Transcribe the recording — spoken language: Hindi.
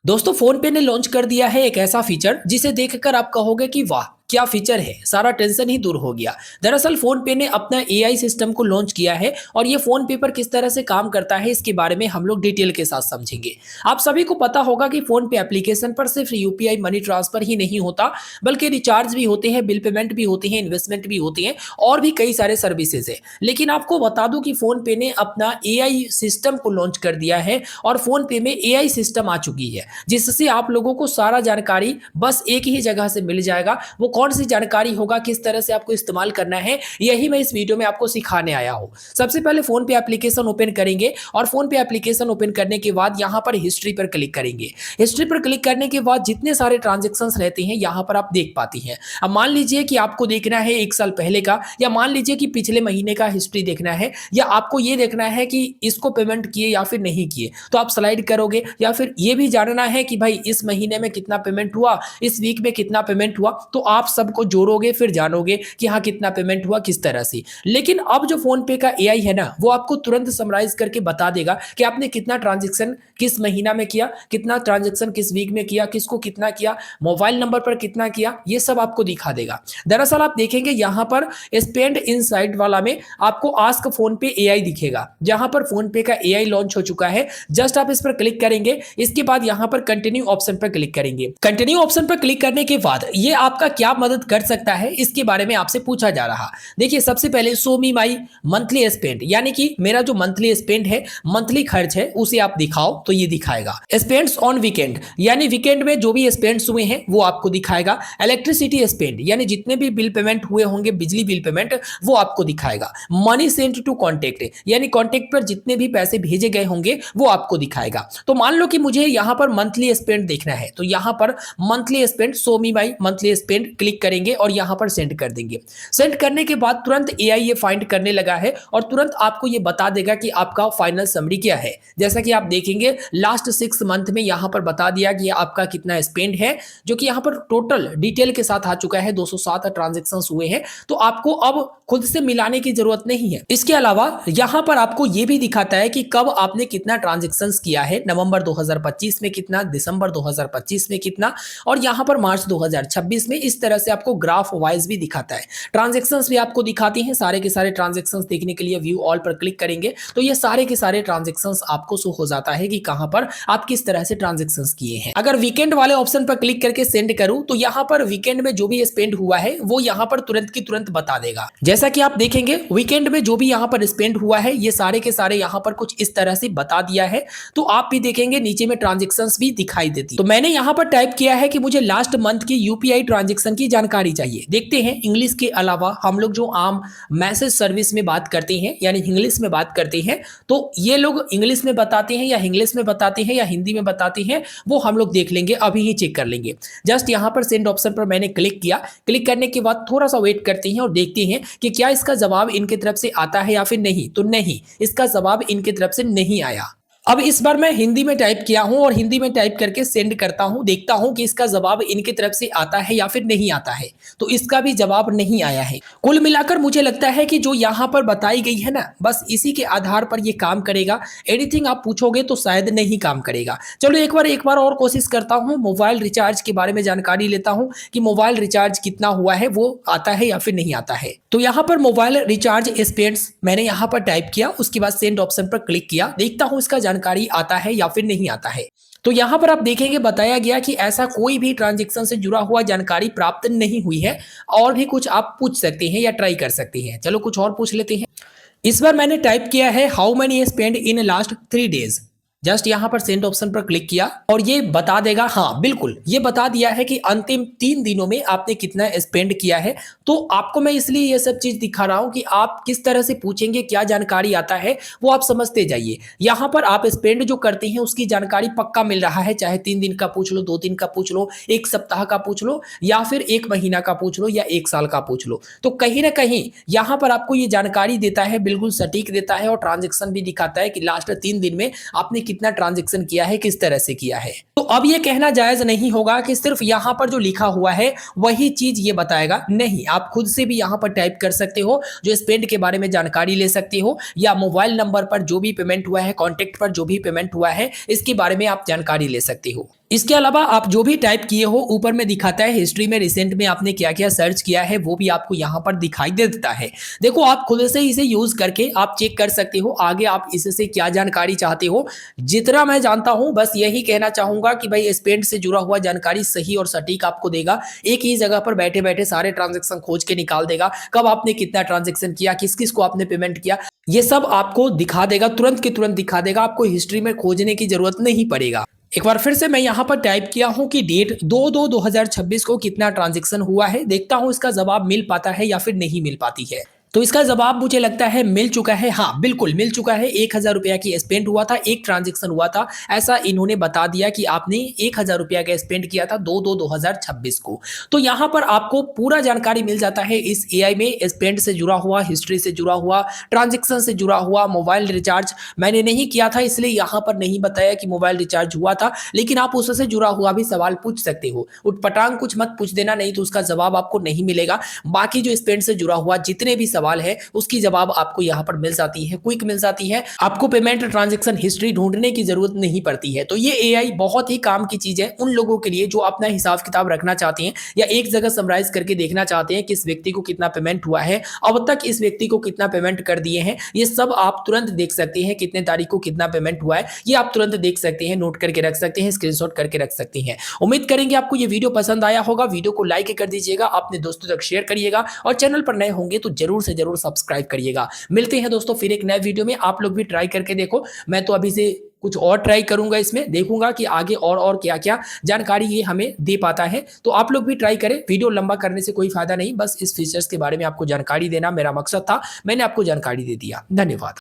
दोस्तों फोन पे ने लॉन्च कर दिया है एक ऐसा फीचर जिसे देखकर आप कहोगे कि वाह क्या फीचर है, सारा टेंशन ही दूर हो गया। दरअसल फोन पे ने अपना एआई सिस्टम को लॉन्च किया है और ये फोन पे पर किस तरह से काम करता है इसके बारे में हम लोग डिटेल के साथ समझेंगे। आप सभी को पता होगा कि फोन पे एप्लीकेशन पर सिर्फ यूपीआई मनी ट्रांसफर ही नहीं होता, बल्कि रिचार्ज भी होते हैं, बिल पेमेंट भी होती है, इन्वेस्टमेंट भी होती है और भी कई सारे सर्विसेज है। लेकिन आपको बता दूं कि फोन पे ने अपना एआई सिस्टम को लॉन्च कर दिया है और फोन पे में एआई सिस्टम आ चुकी है जिससे आप लोगों को सारा जानकारी बस एक ही जगह से मिल जाएगा। वो कौन सी जानकारी होगा, किस तरह से आपको इस्तेमाल करना है, यही मैं इस वीडियो में आपको सिखाने आया हूं। सबसे पहले फोन पे एप्लीकेशन ओपन करेंगे और फोन पे एप्लीकेशन ओपन करने के बाद यहां पर हिस्ट्री पर क्लिक करेंगे। हिस्ट्री पर क्लिक करने के बाद जितने सारे ट्रांजैक्शंस रहते हैं यहां पर आप देख पाती हैं। अब मान लीजिए कि आपको देखना है 1 साल पहले का, या मान लीजिए कि पिछले महीने का हिस्ट्री देखना है, या आपको ये देखना है कि इसको पेमेंट किए या फिर नहीं किए, तो आप स्लाइड करोगे। या फिर ये भी जानना है कि भाई इस महीने में कितना पेमेंट हुआ, इस वीक में कितना पेमेंट हुआ, तो आप सबको जोड़ोगे फिर जानोगे कि हाँ कितना पेमेंट हुआ किस तरह से। लेकिन अब जो फोन पे का एआई है ना, वो आपको तुरंत समराइज करके बता देगा कि आपने कितना ट्रांजैक्शन किस महीना में किया, कितना ट्रांजैक्शन किस वीक में किया, किसको कितना किया, मोबाइल नंबर पर कितना किया, ये सब आपको दिखा देगा। दरअसल आप देखेंगे यहां पर स्पेंड इनसाइट वाला में आपको आस्क फोन पे एआई दिखेगा, जहां पर फोन पे का एआई लॉन्च हो चुका है। जस्ट आप इस पर क्लिक करेंगे, इसके बाद यहां पर कंटिन्यू ऑप्शन पर क्लिक करेंगे। कंटिन्यू ऑप्शन पर क्लिक करने के बाद ये आपका क्या मदद कर सकता है इसके बारे में आपसे पूछा जा रहा। देखिए सबसे पहले शो मी माई मंथली स्पेंड, यानी कि मेरा जो मंथली स्पेंड है, मंथली खर्च है, उसे आप दिखाओ तो ये दिखाएगा। स्पेंड्स ऑन वीकेंड, यानी वीकेंड में जो भी स्पेंड्स हुए हैं वो आपको दिखाएगा। इलेक्ट्रिसिटी स्पेंड, यानी जितने भी बिल पेमेंट हुए होंगे, बिजली बिल पेमेंट, वो आपको दिखाएगा। मनी सेंट टू कॉन्टेक्ट, यानी कॉन्टेक्ट पर जितने भी पैसे भेजे गए होंगे वो आपको दिखाएगा। तो मान लो कि मुझे यहां पर मंथली स्पेंड देखना है, तो यहां पर मंथली स्पेंड, शो मी माई मंथली स्पेंड क्लिक करेंगे और यहां पर सेंड कर देंगे। सेंड करने के बाद तुरंत एआई ये फाइंड करने लगा है और तुरंत आपको ये बता देगा कि आपका फाइनल समरी क्या है। जैसा कि आप देखेंगे लास्ट 6 मंथ में यहां पर बता दिया कि आपका कितना स्पेंड है, जो कि यहां पर टोटल डिटेल के साथ आ चुका है। 207 ट्रांजैक्शंस हुए हैं, तो आपको अब खुद से मिलाने की जरूरत नहीं है। इसके अलावा यहां पर आपको यह भी दिखाता है कि कब आपने कितना ट्रांजैक्शंस किया है, नवंबर 2025 में कितना, दिसंबर 2025 में कितना, और यहां पर मार्च 2026 में। इस तरह से आपको ग्राफ वाइज भी दिखाता है। ट्रांजैक्शंस भी आपको दिखाती हैं। सारे के सारे ट्रांजैक्शंस देखने के लिए व्यू ऑल पर क्लिक करेंगे तो ये सारे के सारे ट्रांजैक्शंस आपको शो हो जाता है कि कहां पर आप किस तरह से ट्रांजैक्शंस किए हैं। अगर वीकेंड वाले ऑप्शन पर क्लिक करके सेंड करूं तो यहां पर वीकेंड में जो भी स्पेंड हुआ है वो यहां पर तुरंत की तुरंत बता देगा। जैसा कि आप देखेंगे वीकेंड में जो भी यहां पर स्पेंड हुआ है ये सारे के सारे यहां पर कुछ इस तरह से बता दिया है। तो आप भी देखेंगे नीचे में ट्रांजैक्शंस भी दिखाई देती। तो मैंने यहां पर टाइप किया है कि मुझे लास्ट मंथ की यूपीआई ट्रांजैक्शन की जानकारी चाहिए। देखते हैं इंग्लिश के अलावा हम लोग जो आम मैसेज सर्विस में बात करते हैं, यानी इंग्लिश में बात करते हैं, तो ये लोग इंग्लिश में बताते हैं या इंग्लिश में बताते हैं या हिंदी में बताते हैं, वो हम लोग देख लेंगे, अभी ही चेक कर लेंगे। जस्ट यहां पर सेंड ऑप्शन पर मैंने क्लिक किया। क्लिक करने के बाद थोड़ा सा वेट करते हैं और देखते हैं कि क्या इसका जवाब इनकी तरफ से आता है या फिर नहीं। तो नहीं, इसका जवाब इनकी तरफ से नहीं आया। अब इस बार मैं हिंदी में टाइप किया हूं और हिंदी में टाइप करके सेंड करता हूं, देखता हूं कि इसका जवाब इनकी तरफ से आता है या फिर नहीं आता है। तो इसका भी जवाब नहीं आया है। कुल मिलाकर मुझे लगता है कि जो यहां पर बताई गई है ना, बस इसी के आधार पर ये काम करेगा। एनीथिंग आप पूछोगे तो शायद नहीं काम करेगा। चलो एक बार और कोशिश करता हूं। मोबाइल रिचार्ज के बारे में जानकारी लेता हूं कि मोबाइल रिचार्ज कितना हुआ है, वो आता है या फिर नहीं आता है। तो यहां पर मोबाइल रिचार्ज स्पेंड्स मैंने यहां पर टाइप किया, उसके बाद सेंड ऑप्शन पर क्लिक किया। देखता हूं इसका जानकारी आता है या फिर नहीं आता है। तो यहां पर आप देखेंगे बताया गया कि ऐसा कोई भी ट्रांजैक्शन से जुड़ा हुआ जानकारी प्राप्त नहीं हुई है। और भी कुछ आप पूछ सकते हैं या ट्राई कर सकते हैं। चलो कुछ और पूछ लेते हैं। इस बार मैंने टाइप किया है how many spend in last 3 days. Just यहां पर सेंड ऑप्शन पर क्लिक किया और ये बता देगा, हाँ बिल्कुल ये बता दिया है कि अंतिम 3 दिनों में आपने कितना स्पेंड किया है। तो आपको मैं इसलिए ये सब चीज दिखा रहा हूं कि आप किस तरह से पूछेंगे, क्या जानकारी आता है वो आप समझते जाइए। यहां पर आप स्पेंड जो करते हैं उसकी जानकारी पक्का मिल रहा है, चाहे 3 दिन का पूछ लो, 2 दिन का पूछ लो, 1 सप्ताह का पूछ लो, या फिर 1 महीना का पूछ लो, या 1 साल का पूछ लो। तो कहीं ना कहीं यहां पर आपको ये जानकारी देता है, बिल्कुल सटीक देता है और ट्रांजेक्शन भी दिखाता है कि लास्ट 3 दिन में आपने कितना ट्रांजैक्शन किया है, किस तरह से किया है। तो अब ये कहना जायज नहीं होगा कि सिर्फ यहां पर जो लिखा हुआ है वही चीज ये बताएगा। नहीं, आप खुद से भी यहां पर टाइप कर सकते हो, जो स्पेंड के बारे में जानकारी ले सकते हो, या मोबाइल नंबर पर जो भी पेमेंट हुआ है, कॉन्टेक्ट पर जो भी पेमेंट हुआ है, इसके बारे में आप जानकारी ले सकते हो। इसके अलावा आप जो भी टाइप किए हो ऊपर में दिखाता है, हिस्ट्री में रिसेंट में आपने क्या क्या सर्च किया है वो भी आपको यहाँ पर दिखाई दे देता है। देखो आप खुद से इसे यूज़ करके आप चेक कर सकते हो आगे आप इससे क्या जानकारी चाहते हो। जितना मैं जानता हूँ बस यही कहना चाहूँगा कि भाई स्पेंड से जुड़ा हुआ जानकारी सही और सटीक आपको देगा। एक ही जगह पर बैठे बैठे सारे ट्रांजेक्शन खोज के निकाल देगा, कब आपने कितना ट्रांजेक्शन किया, किस किस को आपने पेमेंट किया, ये सब आपको दिखा देगा, तुरंत के तुरंत दिखा देगा। आपको हिस्ट्री में खोजने की जरूरत नहीं पड़ेगा। एक बार फिर से मैं यहाँ पर टाइप किया हूँ कि डेट 2/2/2026 को कितना ट्रांजैक्शन हुआ है, देखता हूँ इसका जवाब मिल पाता है या फिर नहीं मिल पाती है। तो इसका जवाब मुझे लगता है मिल चुका है। हाँ बिल्कुल मिल चुका है। 1000 रुपया की स्पेंड हुआ था, एक ट्रांजेक्शन हुआ था, ऐसा इन्होंने बता दिया कि आपने 1000 रुपया का स्पेंड किया था 2/2/2026 को। तो यहाँ पर आपको पूरा जानकारी मिल जाता है इस एआई में, स्पेंड से जुड़ा हुआ, हिस्ट्री से जुड़ा हुआ, ट्रांजेक्शन से जुड़ा हुआ। मोबाइल रिचार्ज मैंने नहीं किया था इसलिए यहाँ पर नहीं बताया कि मोबाइल रिचार्ज हुआ था, लेकिन आप उससे जुड़ा हुआ भी सवाल पूछ सकते हो। उटपटांग कुछ मत पूछ देना, नहीं तो उसका जवाब आपको नहीं मिलेगा। बाकी जो स्पेंड से जुड़ा हुआ जितने भी सवाल है उसकी जवाब आपको यहाँ पर मिल जाती है, क्विक मिल जाती है। आपको पेमेंट ट्रांजैक्शन हिस्ट्री ढूंढने की जरूरत नहीं पड़ती है। तो ये एआई बहुत ही काम की चीज है उन लोगों के लिए जो अपना हिसाब किताब रखना चाहते हैं या एक जगह समराइज करके देखना चाहते हैं कि इस व्यक्ति को कितना पेमेंट हुआ है, अब तक इस व्यक्ति को कितना पेमेंट कर दिए हैं। ये सब आप तुरंत देख सकते हैं, कितने तारीख को कितना पेमेंट हुआ है ये आप तुरंत देख सकते हैं, नोट करके रख सकते हैं, स्क्रीनशॉट करके रख सकते हैं। उम्मीद करेंगे आपको ये वीडियो पसंद आया होगा। वीडियो को लाइक कर दीजिएगा, अपने दोस्तों तक शेयर करिएगा और चैनल पर नए होंगे तो जरूर से जरूर सब्सक्राइब करिएगा। मिलते हैं दोस्तों फिर एक नए वीडियो में, आप लोग भी ट्राई करके देखो। मैं तो अभी से कुछ और ट्राई करूंगा, इसमें देखूंगा कि आगे और क्या-क्या जानकारी ये हमें दे पाता है। तो आप लोग भी ट्राई करें। वीडियो लंबा करने से कोई फायदा नहीं, बस इस फीचर्स के बारे में आपको जानकारी देना मेरा मकसद था। मैंने आपको जानकारी दे दिया। धन्यवाद।